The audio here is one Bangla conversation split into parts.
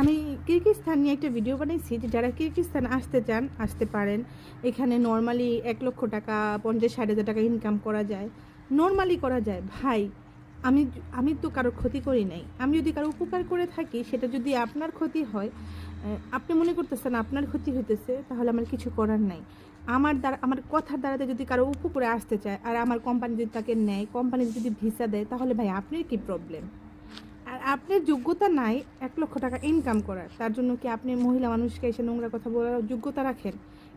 আমি কিরগিজস্তান নিয়ে একটা ভিডিও বানাইছি যে যারা কিরগিজস্তান আসতে চান আসতে পারেন। এখানে নর্মালি 1,00,000 টাকা 50-60,000 টাকা ইনকাম করা যায়, নর্মালি করা যায়। ভাই আমি আমি তো কারোর ক্ষতি করি নাই। আমি যদি কারো উপকার করে থাকি সেটা যদি আপনার ক্ষতি হয়, আপনি মনে করতেছেন আপনার ক্ষতি হইতেছে, তাহলে আমার কিছু করার নাই। আমার দ্বারা, আমার কথার দ্বারাতে যদি কারো উপকারে আসতে চায় আর আমার কোম্পানি যদি তাকে নেয়, কোম্পানি যদি ভিসা দেয়, তাহলে ভাই আপনার কি প্রবলেম? আর আপনার যোগ্যতা নাই 1,00,000 টাকা ইনকাম করার, তার জন্য কি আপনি মহিলা মানুষকে এসে নোংরা কথা বলার যোগ্যতা রাখেন?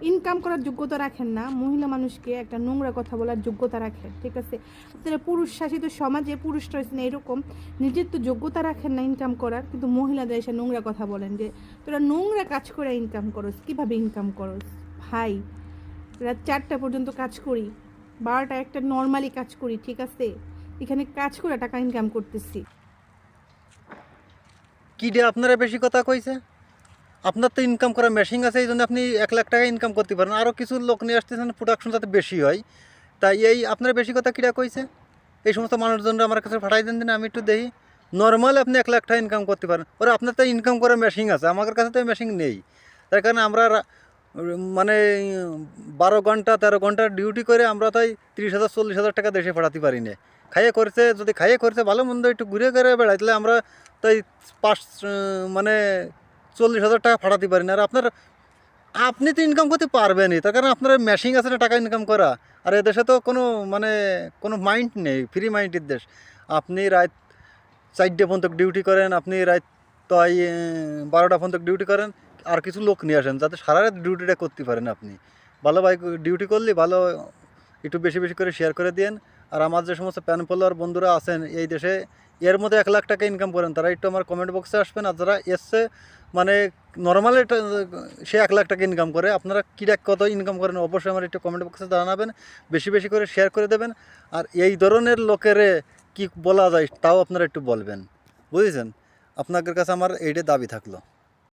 ইনকাম করার যোগ্যতা রাখেন না, মহিলা মানুষকে একটা নোংরা কথা বলার যোগ্যতা রাখেন। ঠিক আছে, আপনারা পুরুষ শাসিত সমাজে পুরুষরা হয়েছেন এরকম, নিজের তো যোগ্যতা রাখেন না ইনকাম করার, কিন্তু মহিলাদের এসে নোংরা কথা বলেন যে তোরা নোংরা কাজ করে ইনকাম করস। কীভাবে ইনকাম করস ভাই? রাত 4টা পর্যন্ত কাজ করি, 12টা একটা নর্মালি কাজ করি, ঠিক আছে? এখানে কাজ করে টাকা ইনকাম করতেছি। কী দিয়ে আপনারা বেশি কথা কইছে? আপনার তো ইনকাম করার মেশিন আছে, এই জন্য আপনি 1,00,000 টাকা ইনকাম করতে পারেন। আরও কিছু লোক নিয়ে আসতেছেন প্রোডাকশন যাতে বেশি হয়, তাই এই আপনারা বেশি কথা কীটা কইছে? এই সমস্ত মানুষজনরা আমার কাছে পাঠাই দেন দিন, আমি একটু দেখি। নর্মাল আপনি 1,00,000 টাকা ইনকাম করতে পারেন। ওরা আপনার তো ইনকাম করার মেশিন আছে, আমার কাছে তো মেশিন নেই। তার কারণে আমরা মানে 12 ঘন্টা 13 ঘন্টা ডিউটি করে আমরা তাই 30,000 40,000 টাকা দেশে পাঠাতে পারি না। খাইয়ে করছে, যদি খাইয়ে করছে ভালো মন্দ একটু ঘুরে ঘুরে বেড়াই, তাহলে আমরা তাই 5 মানে 40,000 টাকা পাঠাতে পারি না। আর আপনি তো ইনকাম করতে পারবেনই, তার কারণ আপনার মেশিন আছে না টাকা ইনকাম করা। আর এদেশে তো কোনো মাইন্ড নেই, ফ্রি মাইন্ডের দেশ। আপনি রাত 4টে পর্যন্ত ডিউটি করেন, আপনি রাত তাই 12টা পর্যন্ত ডিউটি করেন, আর কিছু লোক নিয়ে আসেন যাতে সারা রাত ডিউটিটা করতে পারেন আপনি। ভালো ভাই, ডিউটি করলে ভালো, একটু বেশি বেশি করে শেয়ার করে দিন। আর আমার যে সমস্ত প্যান ফলোয়ার বন্ধুরা আছেন এই দেশে, এর মধ্যে 1,00,000 টাকা ইনকাম করেন, তারা একটু আমার কমেন্ট বক্সে আসবেন। আর যারা এসছে মানে নর্মালি সে 1,00,000 টাকা ইনকাম করে, আপনারা কীটা কত ইনকাম করেন অবশ্যই আমার একটু কমেন্ট বক্সে জানাবেন, বেশি বেশি করে শেয়ার করে দেবেন। আর এই ধরনের লোকেরে কি বলা যায় তাও আপনারা একটু বলবেন, বুঝেছেন? আপনাদের কাছে আমার এইটা দাবি থাকলো।